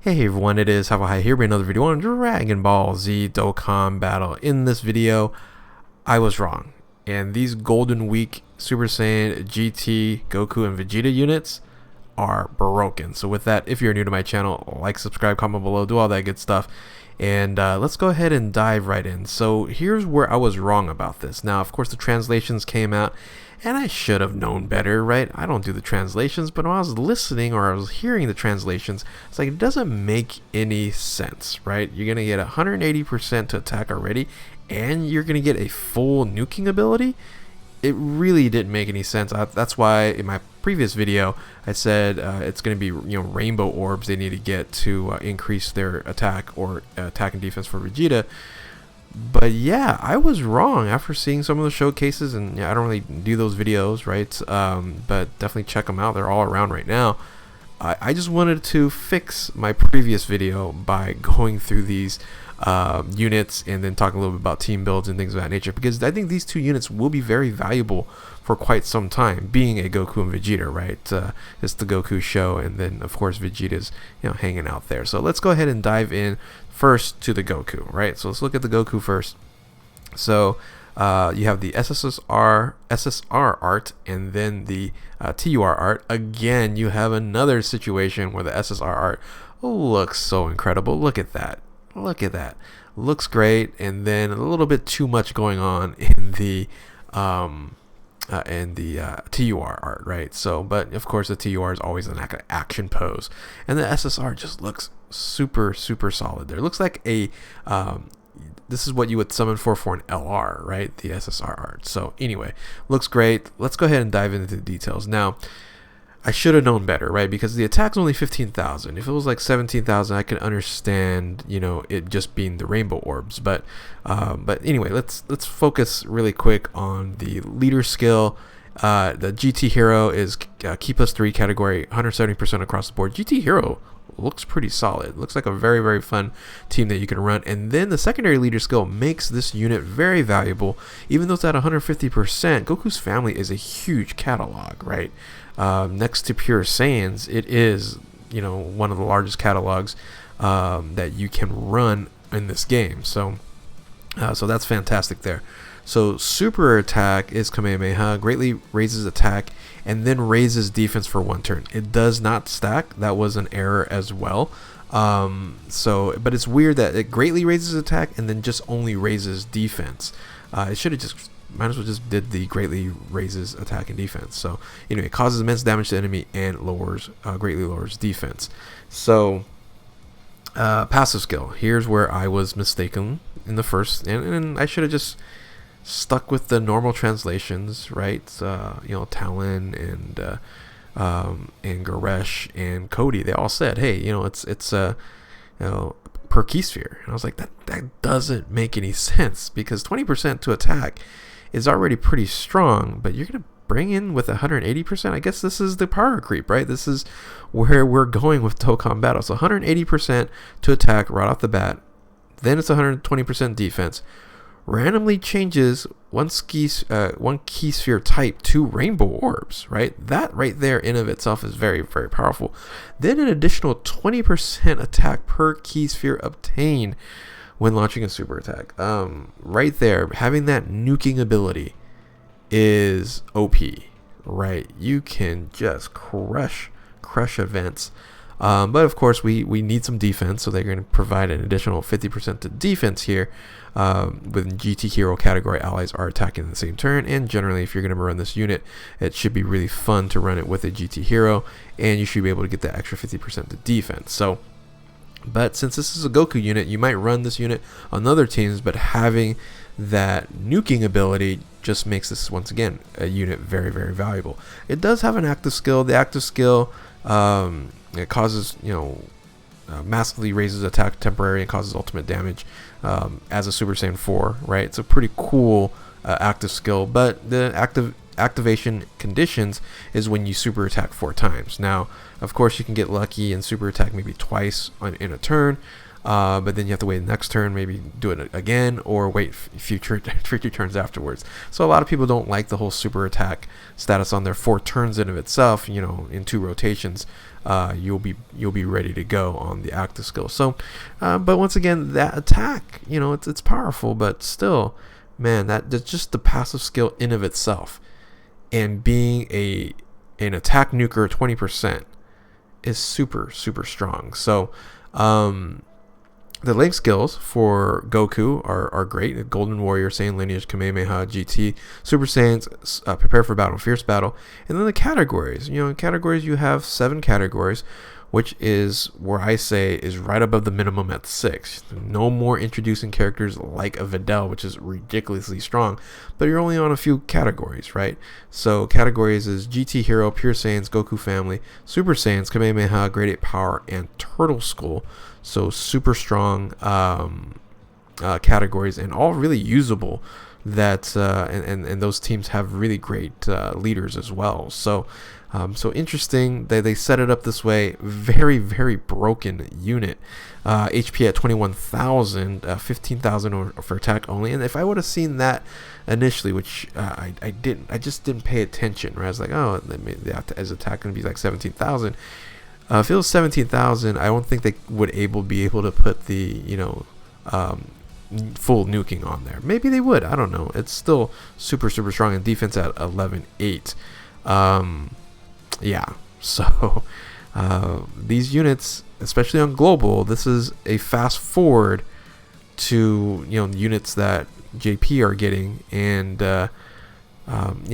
Hey everyone, it is Habetler here with another video on Dragon Ball Z Dokkan Battle. In this video, I was wrong, and these Golden Week Super Saiyan GT, Goku, and Vegeta units are broken. So with that, if you're new to my channel, like, subscribe, comment below, do all that good stuff. And let's go ahead and dive right in. So here's where I was wrong about this. Now, of course, the translations came out, and I should have known better, right? I don't do the translations, but when I was listening or I was hearing the translations, it's like it doesn't make any sense, right? You're going to get 180% to attack already, and you're going to get a full nuking ability. It really didn't make any sense. That's why in my previous video I said it's going to be rainbow orbs they need to get to increase their attack or attack and defense for Vegeta. But yeah, I was wrong after seeing some of the showcases, and I don't really do those videos, right? But definitely check them out. They're all around right now. I just wanted to fix my previous video by going through these units and then talking a little bit about team builds and things of that nature, because I think these two units will be very valuable for quite some time, being a Goku and Vegeta, right? It's the Goku show, and then of course Vegeta's hanging out there. So let's go ahead and dive in first to the Goku, right? So let's look at the Goku first. So you have the SSR art and then the TUR art. Again, you have another situation where the SSR art looks so incredible. Look at that. Look at that. Looks great, and then a little bit too much going on in the TUR art, right? So, but of course the TUR is always an action pose, and the SSR just looks super solid. There looks like a this is what you would summon for an LR, right? The SSR art. So anyway, looks great. Let's go ahead and dive into the details now. I should have known better, right? Because the attack's only 15,000. If it was like 17,000, I could understand, it just being the rainbow orbs. But anyway, let's focus really quick on the leader skill. The GT hero is Key +3 category, 170% across the board. GT hero looks pretty solid. Looks like a very fun team that you can run. And then the secondary leader skill makes this unit very valuable, even though it's at 150%. Goku's family is a huge catalog, right? Next to Pure Saiyans, it is one of the largest catalogs that you can run in this game. So that's fantastic there. So super attack is Kamehameha, greatly raises attack and then raises defense for 1 turn. It does not stack. That was an error as well. But it's weird that it greatly raises attack and then just only raises defense. It should have just might as well just did the greatly raises attack and defense. So anyway, it causes immense damage to the enemy and greatly lowers defense. So passive skill. Here's where I was mistaken in the first, and I should have just stuck with the normal translations, right? Talon and Goresh and Cody, they all said, hey, it's per key sphere. And I was like, that doesn't make any sense, because 20% to attack is already pretty strong, but you're gonna bring in with 180%. I guess this is the power creep, right? This is where we're going with Dokkan Battle. So 180% to attack right off the bat, then it's 120% defense. Randomly changes one key sphere type to rainbow orbs, right? That right there in of itself is very powerful. Then an additional 20% attack per key sphere obtained when launching a super attack. Right there, having that nuking ability is OP, right? You can just crush events. But of course we need some defense, so they're going to provide an additional 50% to defense here. With GT hero category, allies are attacking in the same turn, and generally if you're going to run this unit, it should be really fun to run it with a GT hero, and you should be able to get that extra 50% to defense. So, but since this is a Goku unit, you might run this unit on other teams, but having that nuking ability just makes this, once again, a unit very valuable. It does have an active skill. The active skill, it causes, massively raises attack temporary and causes ultimate damage as a Super Saiyan 4, right? It's a pretty cool active skill, but the activation conditions is when you super attack 4 times. Now, of course, you can get lucky and super attack maybe twice in a turn, but then you have to wait the next turn, maybe do it again, or wait future turns afterwards. So a lot of people don't like the whole super attack status on there. 4 turns in of itself, you know, in 2 rotations, you'll be ready to go on the active skill. So, but once again, that attack, you know, it's powerful, but still, man, that's just the passive skill in of itself, and being an attack nuker 20% is super strong. So, the link skills for Goku are great. Golden Warrior, Saiyan Lineage, Kamehameha, GT, Super Saiyans, Prepare for Battle, Fierce Battle. And then the categories. You know, in categories you have 7 categories, which is where I say is right above the minimum at 6. No more introducing characters like a Videl, which is ridiculously strong, but you're only on a few categories, right? So categories is GT Hero, Pure Saiyans, Goku Family, Super Saiyans, Kamehameha, Grade 8 Power, and Turtle Skull. So super strong categories, and all really usable. That and those teams have really great leaders as well. So so interesting that they set it up this way. Very broken unit. HP at 21,000, 15,000 for attack only. And if I would have seen that initially, which I didn't, I just didn't pay attention. Right? I was like, oh, as attack going to be like 17,000. If it was 17,000, I don't think they would be able to put the, you know, full nuking on there. Maybe they would. I don't know. It's still super strong, and defense at 11.8. Yeah. So these units, especially on global, this is a fast forward to, you know, units that JP are getting, and yeah,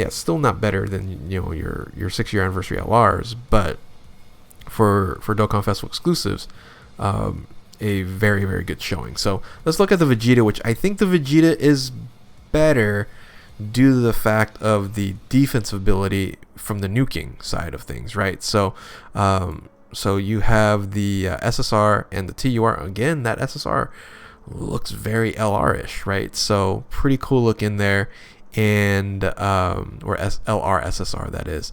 still not better than, you know, your 6-year anniversary LRs, but for Dokkan Festival exclusives, a very good showing. So let's look at the Vegeta, which I think the Vegeta is better due to the fact of the defensive ability from the nuking side of things, right? So so you have the SSR and the TUR. Again, that SSR looks very LR-ish, right? So pretty cool look in there, and or LR SSR, that is.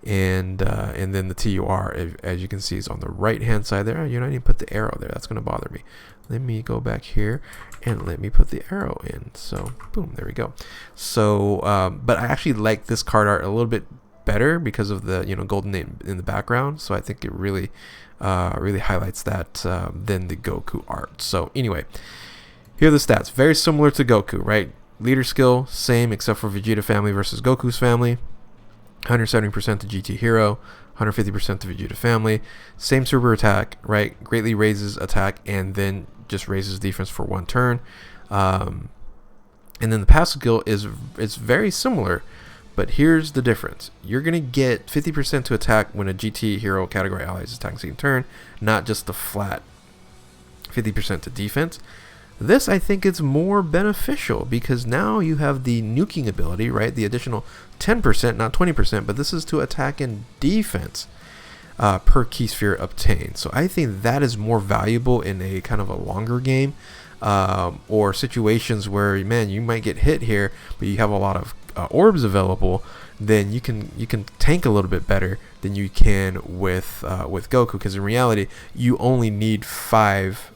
And then the TUR, as you can see, is on the right hand side there. You know, I didn't put the arrow there. That's going to bother me. Let me go back here and let me put the arrow in. So boom, there we go. So but I actually like this card art a little bit better because of the, you know, golden name in the background. So I think it really really highlights that than the Goku art. So anyway, here are the stats. Very similar to Goku, right? Leader skill same, except for Vegeta family versus Goku's family. 170% to GT Hero, 150% to Vegeta Family. Same super attack, right? Greatly raises attack and then just raises defense for 1 turn. And then the passive skill is very similar, but here's the difference. You're going to get 50% to attack when a GT Hero category ally is attacking second turn, not just the flat 50% to defense. This, I think, is more beneficial because now you have the nuking ability, right? The additional 10%, not 20%, but this is to attack and defense per key sphere obtained. So I think that is more valuable in a kind of a longer game, or situations where, man, you might get hit here, but you have a lot of orbs available. Then you can tank a little bit better than you can with Goku, because in reality you only need 5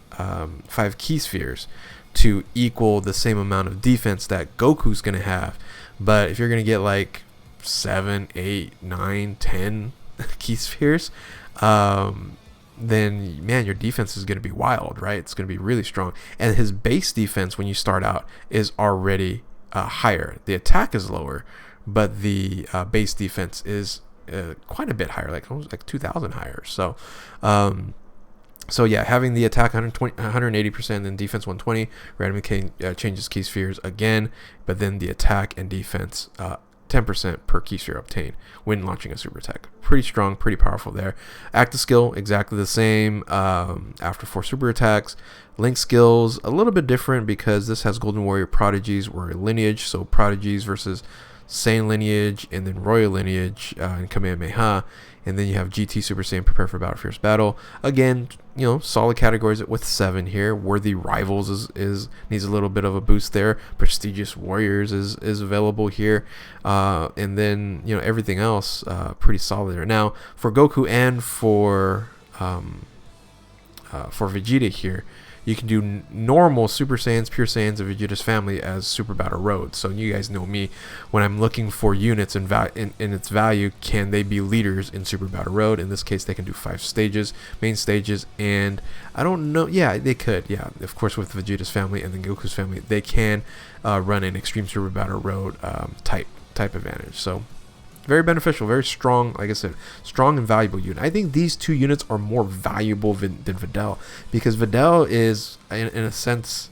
key spheres to equal the same amount of defense that Goku's going to have. But if you're going to get like 7, 8, 9, 10 key spheres, then, man, your defense is going to be wild, right? It's going to be really strong. And his base defense when you start out is already higher. The attack is lower, but the base defense is quite a bit higher, like almost like 2,000 higher. So so yeah, having the attack 180% and defense 120 randomly changes key spheres again, but then the attack and defense 10% per key sphere obtained when launching a super attack. Pretty strong, pretty powerful there. Active skill exactly the same after 4 super attacks. Link skills a little bit different because this has Golden Warrior, Prodigies, Warrior Lineage, so Prodigies versus Saiyan Lineage, and then Royal Lineage and Kamehameha. And then you have GT Super Saiyan, Prepare for Battle, Fierce Battle. Again, you know, solid categories with 7 here. Worthy Rivals is needs a little bit of a boost there. Prestigious Warriors is available here. And then, you know, everything else pretty solid there. Now, for Goku and for for Vegeta here, you can do normal Super Saiyans, Pure Saiyans, and Vegeta's family as Super Battle Road. So you guys know me, when I'm looking for units in its value, can they be leaders in Super Battle Road? In this case, they can do 5 stages, main stages, and I don't know. Yeah, they could. Yeah, of course, with Vegeta's family and then Goku's family, they can run an Extreme Super Battle Road type advantage. So very beneficial, very strong, like I said, strong and valuable unit. I think these 2 units are more valuable than Videl, because Videl is, in a sense,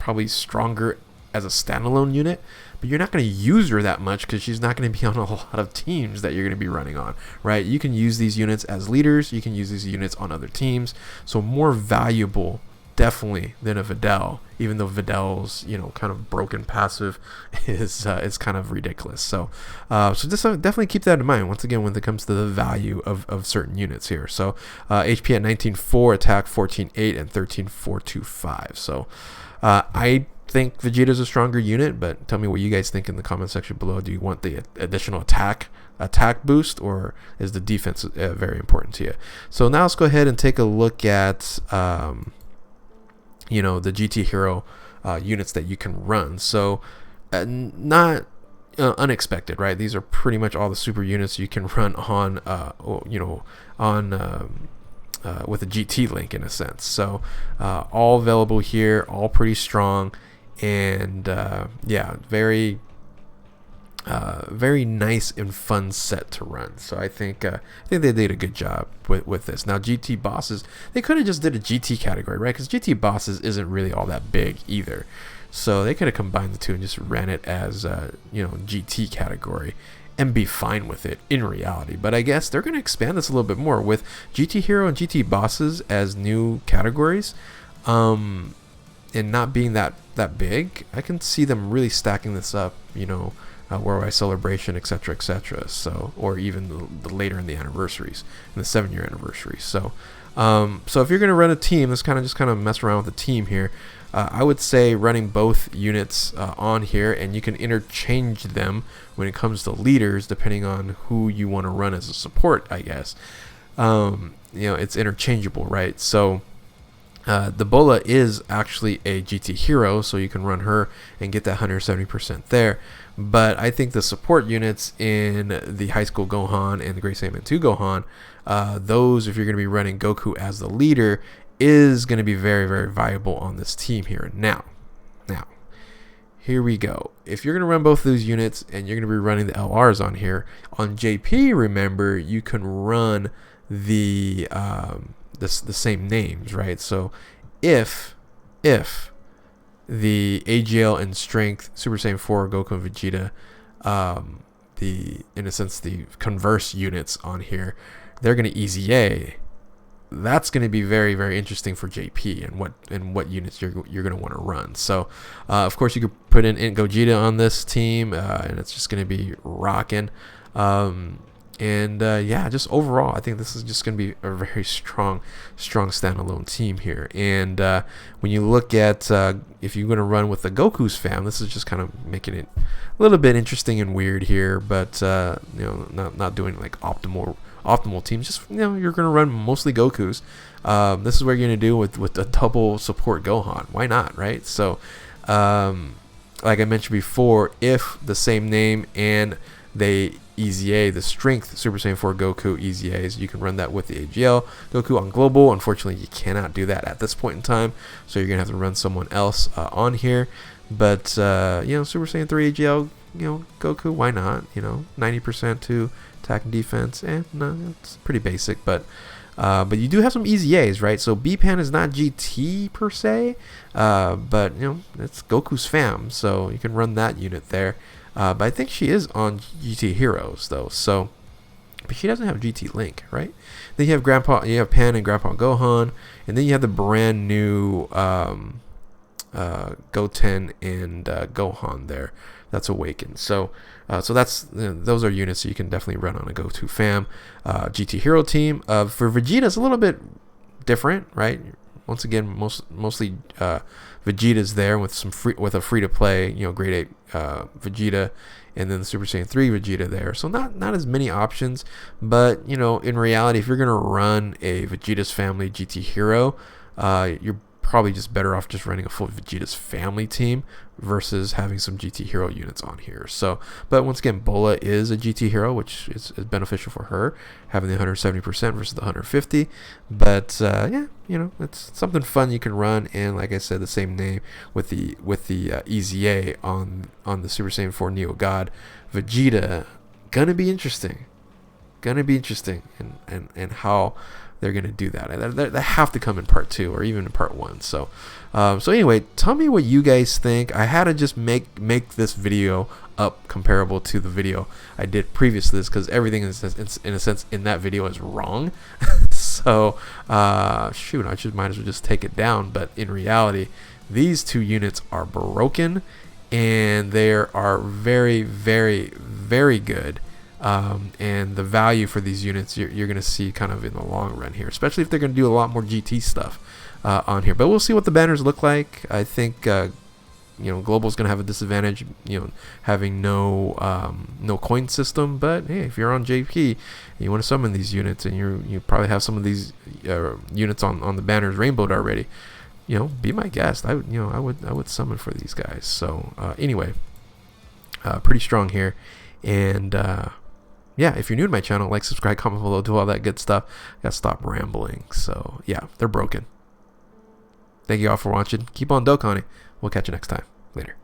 probably stronger as a standalone unit, but you're not going to use her that much because she's not going to be on a lot of teams that you're going to be running on, right? You can use these units as leaders, you can use these units on other teams, so more valuable definitely than a Videl, even though Videl's kind of broken passive is kind of ridiculous. So just definitely keep that in mind once again when it comes to the value of certain units here. So HP at 19.4, attack 14.8, and 13.425. So I think Vegeta's a stronger unit, but tell me what you guys think in the comment section below. Do you want the additional attack boost, or is the defense very important to you? So now let's go ahead and take a look at the GT Hero units that you can run. So not unexpected, right? These are pretty much all the super units you can run on with a GT link, in a sense. So all available here, all pretty strong, and yeah, very nice and fun set to run. So I think they did a good job with this. Now GT bosses, they could have just did a GT category, right? Because GT bosses isn't really all that big either. So they could have combined the two and just ran it as GT category and be fine with it in reality. But I guess they're going to expand this a little bit more with GT Hero and GT bosses as new categories, and not being that big. I can see them really stacking this up, Worldwide Celebration, etc. So, or even the later in the anniversaries, in the 7-year anniversary. So if you're going to run a team, let's kind of mess around with the team here. I would say running both units on here, and you can interchange them when it comes to leaders, depending on who you want to run as a support, I guess. It's interchangeable, right? So the Bola is actually a GT Hero, so you can run her and get that 170% there. But I think the support units in the High School Gohan and the Great Saiyaman 2 Gohan, those, if you're going to be running Goku as the leader, is going to be very, very valuable on this team here. Now, here we go. If you're going to run both of those units and you're going to be running the LRs on here, on JP, remember, you can run the same names, right? So if the AGL and Strength Super Saiyan 4 Goku and Vegeta, in a sense the converse units on here, they're going to EZA. That's going to be very, very interesting for JP and what units you're going to want to run. So of course you could put in Gogeta on this team, and it's just going to be rocking. Yeah, just overall, I think this is just going to be a very strong standalone team here. And when you look at if you're going to run with the Goku's fam, this is just kind of making it a little bit interesting and weird here. But not doing like optimal teams. Just you're going to run mostly Goku's. This is what you're going to do with a double support Gohan. Why not, right? So like I mentioned before, if the same name and they EZA, the Strength Super Saiyan 4 Goku EZAs, you can run that with the AGL Goku on Global. Unfortunately, you cannot do that at this point in time, so you're gonna have to run someone else on here. But Super Saiyan 3 AGL, Goku, why not? 90% to attack and defense, no, it's pretty basic, but you do have some EZAs, right? So B-Pan is not GT per se, but it's Goku's fam, so you can run that unit there. But I think she is on GT Heroes though, so but she doesn't have GT Link, right? Then you have Pan and Grandpa Gohan, and then you have the brand new Goten and Gohan there. That's Awakened. So that's those are units you can definitely run on a GoTo fam. GT Hero team. For Vegeta, it's a little bit different, right? once again, mostly Vegeta's there with a free to play, grade 8 Vegeta, and then the Super Saiyan 3 Vegeta there. So not as many options, but in reality, if you're gonna run a Vegeta's Family GT Hero, you're probably just better off just running a full Vegeta's Family team versus having some GT Hero units on here. So, but once again, Bola is a GT Hero, which is beneficial for her, having the 170% versus the 150. But yeah, it's something fun you can run, and like I said, the same name with the EZA on the Super Saiyan 4 Neo God Vegeta. Gonna be interesting, and how they're going to do that. They have to come in part 2 or even in part 1. So anyway, tell me what you guys think. I had to just make this video up comparable to the video I did previous to this, because everything in a sense in that video is wrong. So shoot, I might as well just take it down. But in reality, these two units are broken, and they are very, very, very good. And the value for these units you're going to see kind of in the long run here, especially if they're going to do a lot more GT stuff on here. But we'll see what the banners look like. I think Global is going to have a disadvantage, having no coin system. But hey, if you're on JP and you want to summon these units, and you probably have some of these units on the banners rainbowed already, be my guest. I would summon for these guys. So anyway, pretty strong here. And yeah, if you're new to my channel, like, subscribe, comment below, do all that good stuff. Gotta stop rambling. So yeah, they're broken. Thank you all for watching. Keep on Dokkaning. We'll catch you next time. Later.